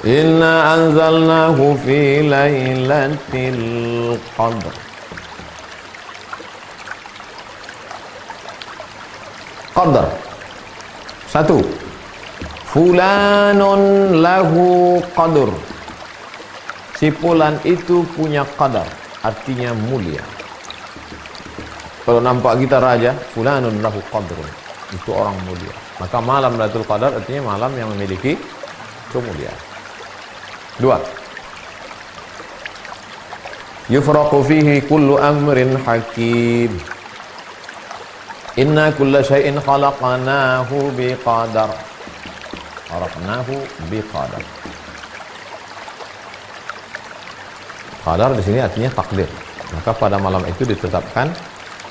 Inna anzalnahu fi lailatul qadr. Qadar. Satu. Fulanun lahu qadur. Si fulan itu punya qadar, artinya mulia. Kalau nampak kita raja, fulanun lahu qadrun, itu orang mulia. Maka malam Lailatul Qadar artinya malam yang memiliki kemuliaan. Dua. Yufraqu fihi kullu amrin hakim. Inna kulla syai'in khalaqnahu biqadar. Khalaqnahu biqadar. Qadar di sini artinya takdir. Maka pada malam itu ditetapkan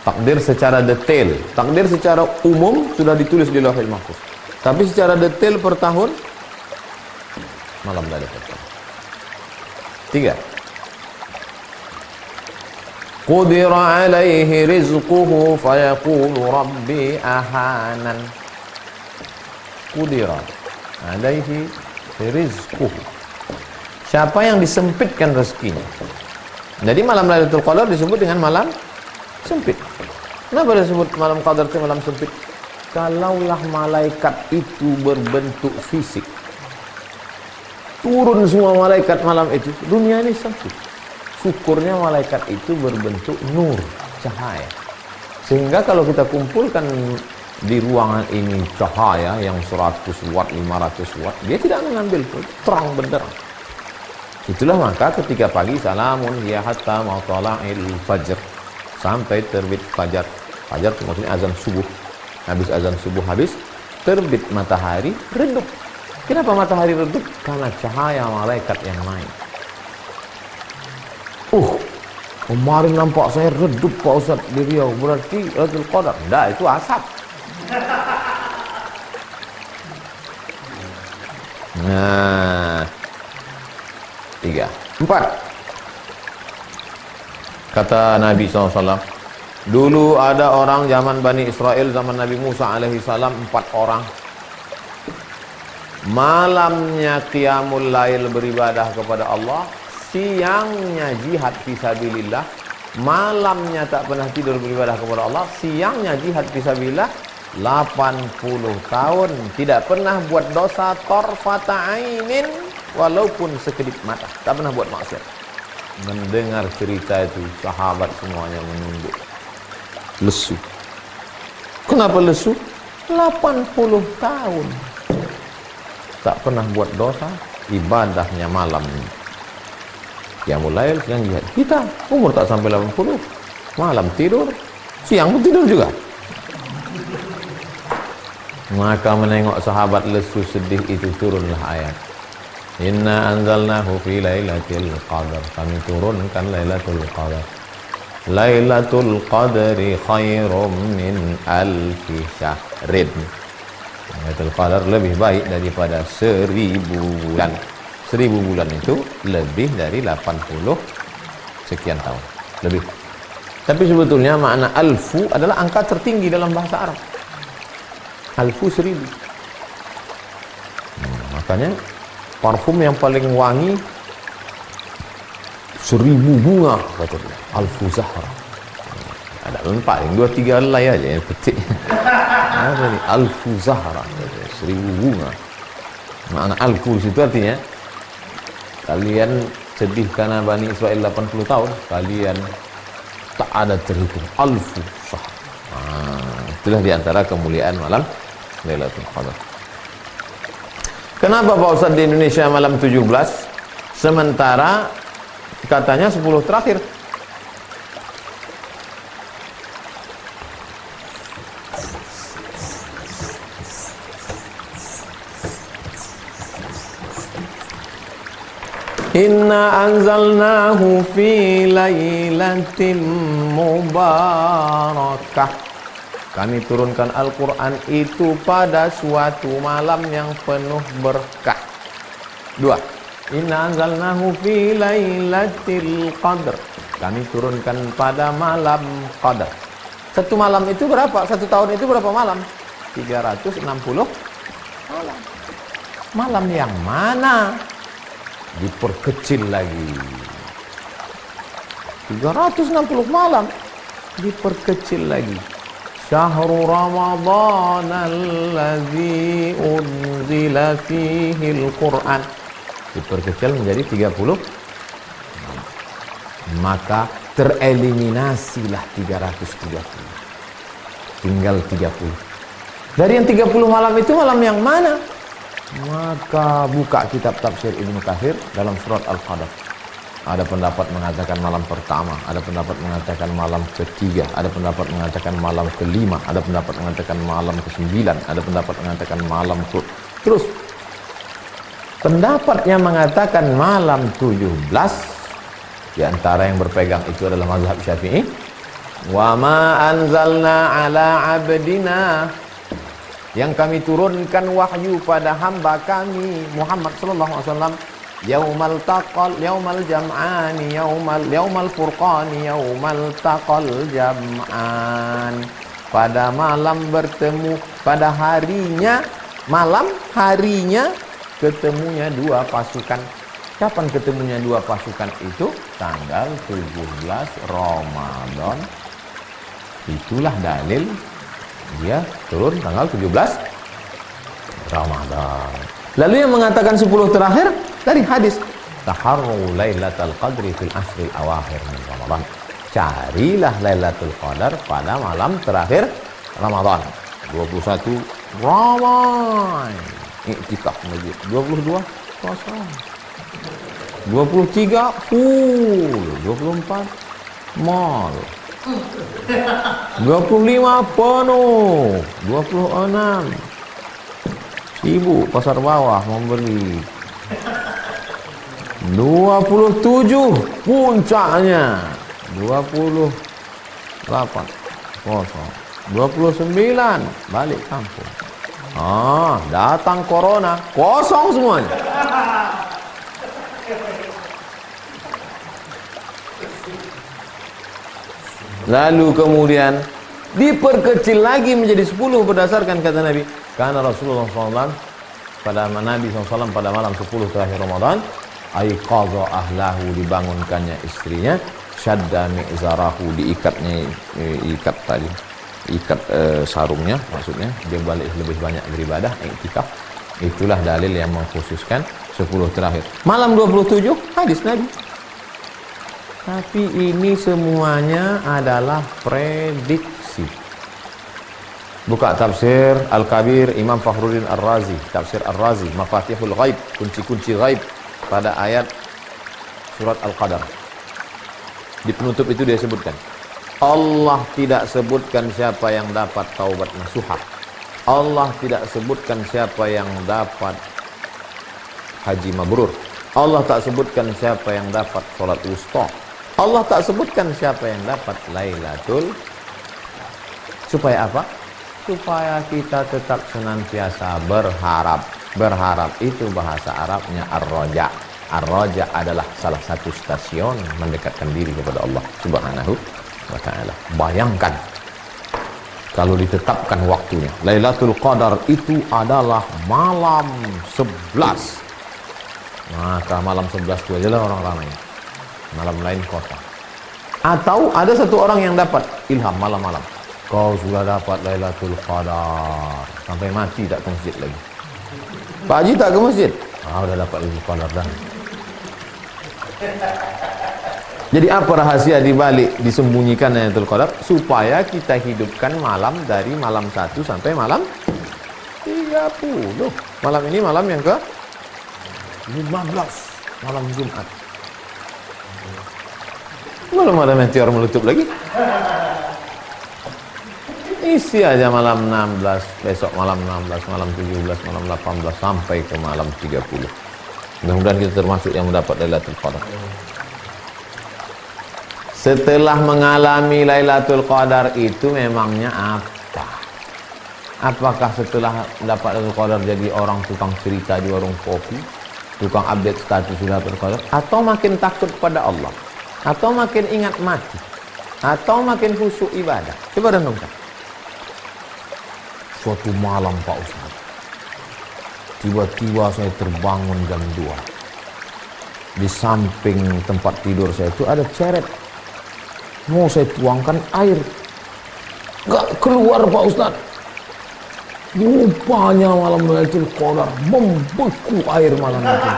takdir secara detail. Takdir secara umum sudah ditulis di Lauhul Mahfuz. Tapi secara detail per tahun malam Lailatul Qadar. Tiga. Qudira alaihi rizquhu fayaqulu rabbi ahanan. Qudira alaihi rizquhu. Siapa yang disempitkan rezekinya. Jadi malam Lailatul Qadar disebut dengan malam sempit. Kenapa disebut malam Qadar itu malam sempit? Kalaulah malaikat itu berbentuk fisik, turun semua malaikat malam itu, dunia ini sempit. Syukurnya malaikat itu berbentuk nur, cahaya. Sehingga kalau kita kumpulkan di ruangan ini cahaya yang 100 watt, 500 watt, dia tidak mengambil, terang benderang. Itulah maka ketika pagi, salamun hiya hatta matla'il fajr, sampai terbit fajar. Fajar itu maksudnya azan subuh. Habis azan subuh habis, terbit matahari, redup. Kenapa matahari redup? Karena cahaya malaikat yang naik. Kemarin nampak saya redup Pak Ustaz di Riau, berarti Lailatul Qadar. Enggak, itu asap. Nah, 3. 4. Kata Nabi SAW, dulu ada orang zaman Bani Israel, zaman Nabi Musa alaihi salam, 4 orang. Malamnya qiyamul lail beribadah kepada Allah, siangnya jihad fisabilillah, malamnya tak pernah tidur beribadah kepada Allah, siangnya jihad fisabilillah, 80 tahun tidak pernah buat dosa tarfata ainin, walaupun sekedip mata, tak pernah buat maksiat. Mendengar cerita itu, sahabat semuanya menunduk, lesu. Kenapa lesu? 80 tahun tak pernah buat dosa, ibadahnya malam ini. Qiyamul lail, siang jihad. Kita umur tak sampai 80, malam tidur, siang pun tidur juga. Maka menengok sahabat lesu sedih itu, turunlah ayat, Inna anzalnahu fi lailatul qadar. Kami turunkan Lailatul Qadar. Lailatul Qadri khairum min alfi syahrin. Lailatul Qadar lebih baik daripada 1000 bulan. 1000 bulan itu lebih dari 80 sekian tahun. Lebih. Tapi sebetulnya makna alfu adalah angka tertinggi dalam bahasa Arab. Alfu 1000. Makanya parfum yang paling wangi 1000 bunga katanya. Alfu Zahra. Ada empat, yang 2-3 helai aja yang petik. Apa ni? Alfu Zahra. 1000 bunga. Makna alfu itu artinya kalian sedih karena Bani Israel 80 tahun, kalian tak ada terhitung. Alfu Zahra. Itulah diantara kemuliaan malam Lailatul Qadar. Kenapa Pak Ustaz di Indonesia malam 17, sementara katanya 10 terakhir? Inna anzalnahu fi lailatin mubarakah. Kami turunkan Al-Quran itu pada suatu malam yang penuh berkah. 2. Inna anzalnahu fi lailatul qadr. Kami turunkan pada malam qadar. Satu malam itu berapa? Satu tahun itu berapa malam? 360 malam. Malam yang mana? Diperkecil lagi. 360 malam diperkecil lagi. Syahrul Ramadan allazi unzila fihi al-Qur'an. Diperkecil menjadi 30. Maka tereliminasilah 330. Tinggal 30. Dari yang 30 malam itu malam yang mana? Maka buka kitab tafsir Ibnu Katsir dalam surat Al-Qadar. Ada pendapat mengatakan malam pertama, ada pendapat mengatakan malam ketiga, ada pendapat mengatakan malam kelima, ada pendapat mengatakan malam ke-9, ada pendapat mengatakan malam terus. Pendapat yang mengatakan malam 17 di antara yang berpegang itu adalah mazhab Syafi'i. Wa ma anzalna ala abdina, yang kami turunkan wahyu pada hamba kami Muhammad sallallahu alaihi wasallam, yaumal taqal yaumal jam'ani yaumal furqani yaumal taqal jam'an, pada malam bertemu, pada harinya, malam harinya ketemunya dua pasukan. Kapan ketemunya dua pasukan itu? Tanggal 17 Ramadan. Itulah dalil dia turun tanggal 17 Ramadan. Lalu yang mengatakan 10 terakhir dari hadis, taharru lailatul qadri fil ashril awakhir min Ramadan. Carilah Lailatul Qadar pada malam terakhir Ramadan. 21 Ramadan iktikaf masjid, 22 puasa, 23 full, 24 mall, 25 penuh, 26 sibuk pasar bawah membeli, 27 puncaknya, 28 kosong, 29 balik kampung. Datang corona, kosong semuanya. Lalu kemudian diperkecil lagi menjadi 10 berdasarkan kata Nabi. Karena Rasulullah SAW pada Nabi SAW pada malam 10 terakhir Ramadan, aiqadha ahlahu, dibangunkannya istrinya, syadda mi'zarahu, diikatnya, ikat sarungnya, maksudnya dia balik lebih banyak beribadah, iktikaf. Itulah dalil yang mengkhususkan 10 terakhir. Malam 27 hadis Nabi. Tapi ini semuanya adalah prediksi. Buka tafsir Al-Kabir Imam Fakhruddin Ar-Razi, tafsir Ar-Razi, Mafatihul Ghaib, kunci-kunci ghaib, pada ayat surat Al-Qadar. Di penutup itu dia sebutkan, Allah tidak sebutkan siapa yang dapat taubat nasuha. Allah tidak sebutkan siapa yang dapat haji mabrur. Allah tak sebutkan siapa yang dapat salat wusta. Allah tak sebutkan siapa yang dapat Lailatul. Supaya apa? Supaya kita tetap senantiasa berharap. Berharap itu bahasa Arabnya ar-raja. Ar-raja adalah salah satu stasiun mendekatkan diri kepada Allah Subhanahu wa ta'ala. Bayangkan kalau ditetapkan waktunya. Lailatul Qadar itu adalah malam 11. Maka malam 11 itu adalah orang ramai. Malam lain kota. Atau ada satu orang yang dapat ilham malam-malam. Kau sudah dapat Lailatul Qadar. Sampai mati tak ke masjid lagi. Pak Haji tak ke masjid? Udah dapat Lailatul Qadar dah. Jadi apa rahasia dibalik disembunyikan Lailatul Qadar? Supaya kita hidupkan malam dari malam 1 sampai malam 30. Malam ini malam yang ke 15, malam Jumat. Belum ada meteor meletup lagi. Isi aja malam 16, besok malam 16, malam 17, malam 18 sampai ke malam 30. Mudah-mudahan kita termasuk yang mendapat Lailatul Qadar. Setelah mengalami Lailatul Qadar itu memangnya apa? Apakah setelah dapat Lailatul Qadar jadi orang tukang cerita di warung kopi, tukang update status Lailatul Qadar, atau makin takut pada Allah, atau makin ingat mati, atau makin khusyuk ibadah? Coba renungkan. Suatu malam Pak Ustaz, tiba-tiba saya terbangun jam 2. Di samping tempat tidur saya itu ada ceret. Mau saya tuangkan air, gak keluar Pak Ustaz. Rupanya malam Lailatul Qadar membeku air malam itu.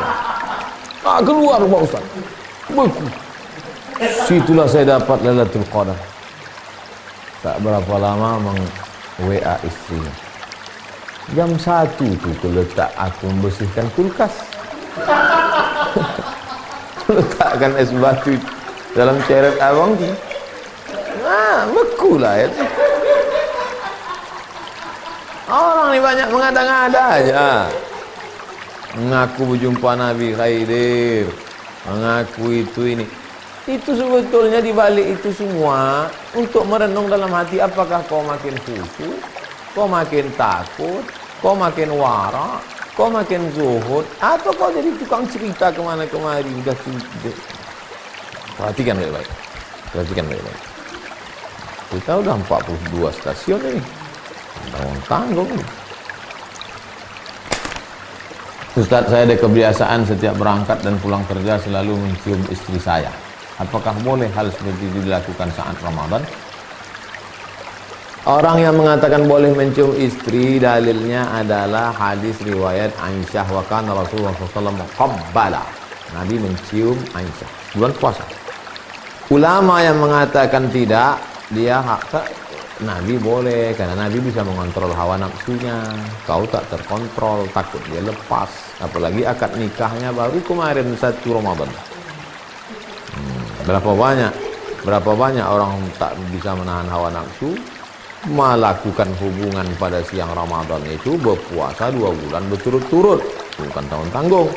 Gak keluar Pak Ustaz, beku. Situlah saya dapat Lailatul Qadar. Tak berapa lama WA istrinya. Jam 1 itu letak aku membersihkan kulkas. Letakkan es batu dalam ceret abang tu. Beku lah ya. Orang ni banyak mengada-ngada aja. Mengaku berjumpa Nabi Khaidir, mengaku itu ini. Itu sebetulnya dibalik itu semua untuk merenung dalam hati, apakah kau makin khusyuk, kau makin takut, kau makin wara, kau makin zuhud, atau kau jadi tukang cerita kemana-kemari. Udah cukup. Perhatikan baik-baik. Perhatikan baik-baik. Kita udah 42 stasiun ini. Tanggung. Ustaz, saya ada kebiasaan setiap berangkat dan pulang kerja selalu mencium istri saya. Apakah boleh hal seperti itu dilakukan saat Ramadan? Orang yang mengatakan boleh mencium istri, dalilnya adalah hadis riwayat Aisyah, wa kana Rasulullah sallallahu alaihi wasallam qabbala. Nabi mencium Aisyah bulan puasa. Ulama yang mengatakan tidak, dia Nabi boleh, karena Nabi bisa mengontrol hawa nafsunya. Kau tak terkontrol, takut dia lepas. Apalagi akad nikahnya baru kemarin 1 Ramadan. Berapa banyak orang tak bisa menahan hawa nafsu, melakukan hubungan pada siang Ramadan itu, berpuasa 2 bulan berturut-turut, bukan tanggung-tanggung.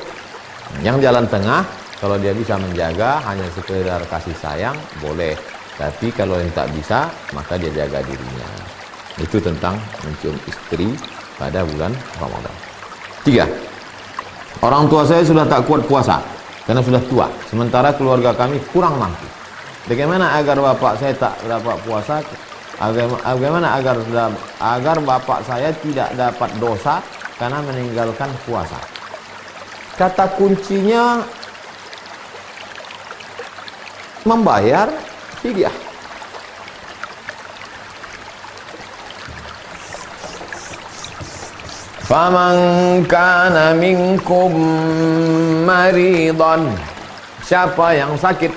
Yang jalan tengah, kalau dia bisa menjaga hanya sekedar kasih sayang, boleh. Tapi kalau yang tak bisa, maka dia jaga dirinya. Itu tentang mencium istri pada bulan Ramadan. 3. Orang tua saya sudah tak kuat puasa karena sudah tua, sementara keluarga kami kurang mampu. Bagaimana agar bapak saya tak dapat puasa? Bagaimana agar bapak saya tidak dapat dosa karena meninggalkan puasa? Kata kuncinya membayar fidyah. Faman kana minkum maridan, siapa yang sakit,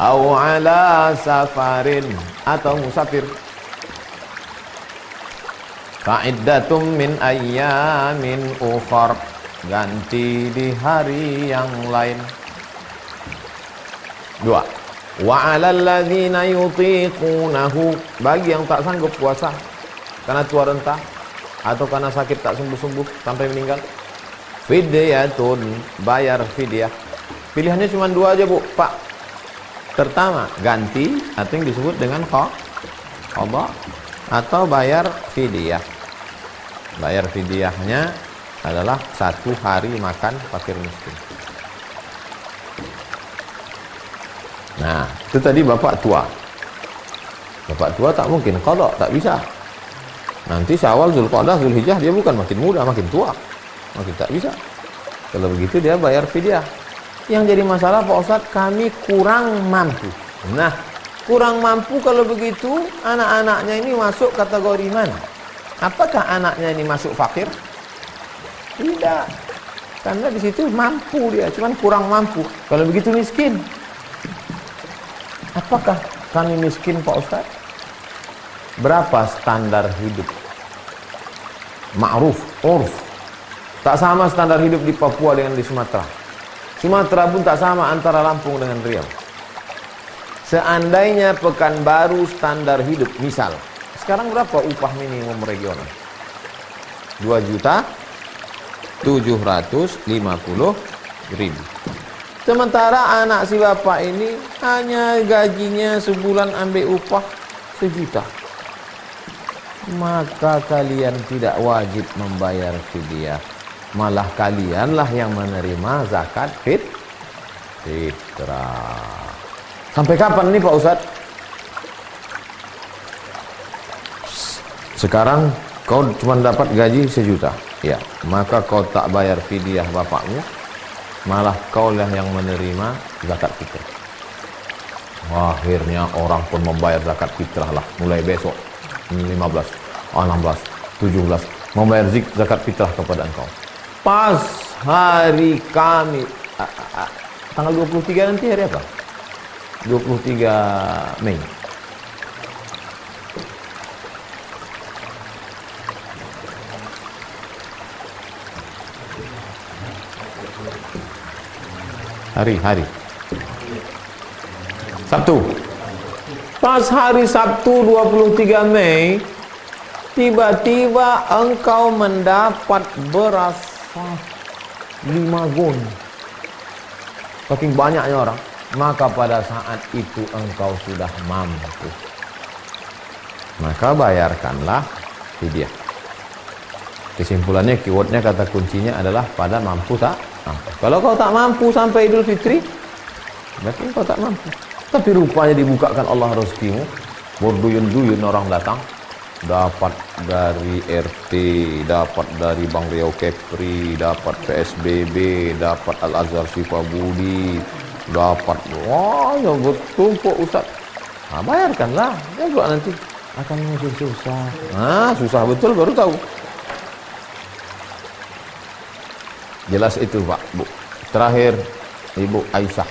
au ala safarin, atau musafir, fa'iddatum min ayyamin ukhar, ganti di hari yang lain. 2. Wa 'alal ladzina yutiqunahu, bagi yang tak sanggup puasa karena tua renta atau karena sakit tak sembuh-sembuh sampai meninggal, fidyatun, bayar fidyah. Pilihannya cuma 2 aja, Bu, Pak. Pertama, ganti atau yang disebut dengan qada, atau bayar fidyah. Bayar fidyahnya adalah 1 hari makan fakir miskin. Nah, itu tadi bapak tua. Bapak tua tak mungkin qada, tak bisa. Nanti Syawal, Zulqa'dah, Zulhijjah dia bukan makin muda, makin tua. Makin tak bisa. Kalau begitu dia bayar fidyah. Yang jadi masalah, Pak Ustadz, kami kurang mampu. Nah, kurang mampu kalau begitu, anak-anaknya ini masuk kategori mana? Apakah anaknya ini masuk fakir? Tidak. Karena di situ mampu dia, cuman kurang mampu. Kalau begitu miskin. Apakah kami miskin, Pak Ustadz? Berapa standar hidup? Ma'ruf, urf. Tak sama standar hidup di Papua dengan di Sumatera. Sumatera pun tak sama antara Lampung dengan Riau. Seandainya Pekanbaru standar hidup, misal, sekarang berapa upah minimum regional? 2.750.000. Sementara anak si bapak ini hanya gajinya sebulan ambil upah 1 juta. Maka kalian tidak wajib membayar fidyah. Malah kalianlah yang menerima zakat fitrah. Sampai kapan nih Pak Ustadz? Sekarang kau cuma dapat gaji 1 juta. Ya, maka kau tak bayar fidyah bapakmu, malah kaulah yang menerima zakat fitrah. Akhirnya orang pun membayar zakat fitrah lah. Mulai besok 15, 16, 17 membayar zakat fitrah kepada engkau. Pas hari Kamis tanggal 23 nanti hari apa? 23 Mei. Hari Sabtu. Pas hari Sabtu 23 Mei, tiba-tiba engkau mendapat beras 5 gon. Saking banyaknya orang, maka pada saat itu engkau sudah mampu. Maka bayarkanlah fidyah. Kesimpulannya, keywordnya, kata kuncinya adalah pada mampu tak mampu. Kalau kau tak mampu sampai Idul Fitri, berarti kau tak mampu. Tapi rupanya dibukakan Allah rezekimu, berduyun-duyun orang datang, dapat dari RT, dapat dari Bank Riau Kepri, dapat PSBB, dapat Al-Azhar Syifa Budi, dapat, wah ya bertumpuk Ustaz. Nah, bayarkanlah, ya juga nanti akan susah. Nah, susah betul baru tahu. Jelas itu Pak, Bu. Terakhir, Ibu Aisyah.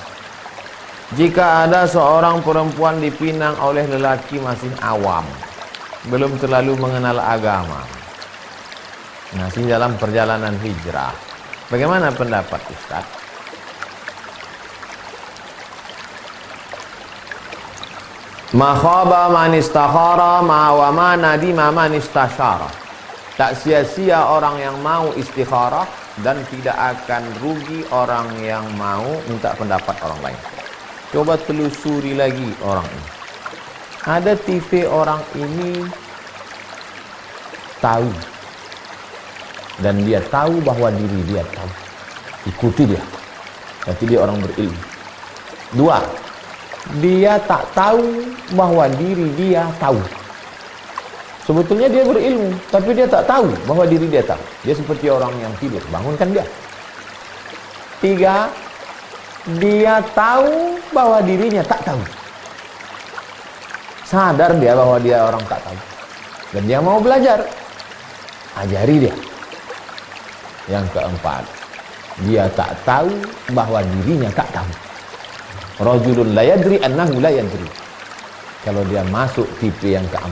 Jika ada seorang perempuan dipinang oleh lelaki masih awam, belum terlalu mengenal agama, masih dalam perjalanan hijrah, bagaimana pendapat Ustaz? Ma khaba man istakhara wa ma nadima man istasyara. Tak sia-sia orang yang mau istikharah, dan tidak akan rugi orang yang mau minta pendapat orang lain. Coba telusuri lagi orang ini. Ada TV orang ini tahu, dan dia tahu bahwa diri dia tahu. Ikuti dia. Berarti dia orang berilmu. 2, dia tak tahu bahwa diri dia tahu. Sebetulnya dia berilmu, tapi dia tak tahu bahwa diri dia tahu. Dia seperti orang yang tidur, bangunkan dia. 3, dia tahu bahwa dirinya tak tahu. Sadar dia bahwa dia orang tak tahu, dan dia mau belajar. Ajari dia. Yang 4, dia tak tahu bahwa dirinya tak tahu. Rajulun la yadri annahu la yadri. Kalau dia masuk tipe yang 4,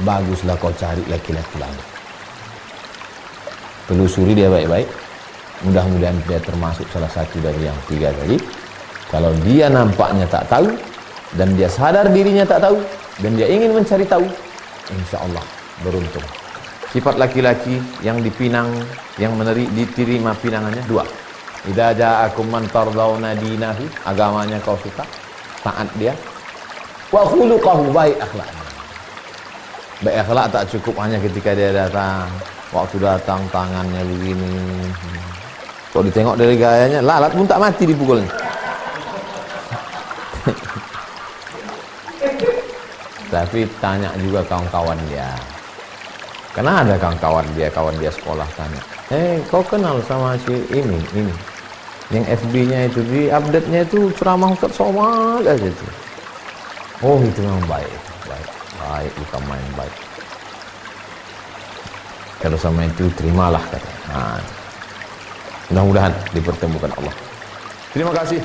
baguslah kau cari laki-laki lain. Telusuri dia baik-baik. Mudah-mudahan dia termasuk salah satu dari yang 3 tadi. Kalau dia nampaknya tak tahu, dan dia sadar dirinya tak tahu, dan dia ingin mencari tahu, insya Allah beruntung. Sifat laki-laki yang dipinang, yang diterima pinangannya 2. Idza ja'akum man tardawna dinahu, agamanya kau suka, taat dia, wa khuluquhu, baik akhlaknya. Baik akhlak tak cukup hanya ketika dia datang. Waktu datang tangannya begini. Kalau ditengok dari gayanya, lalat pun tak mati dipukulnya. Tapi tanya juga kawan-kawan dia. Karena ada kawan dia sekolah tanya, kau kenal sama si ini. Yang FB-nya itu, di update-nya itu ceramah Ustaz Somad aja itu. Oh, itu memang baik, bukan main baik. Kalau sama itu terimalah kata. Nah, mudah-mudahan dipertemukan Allah. Terima kasih.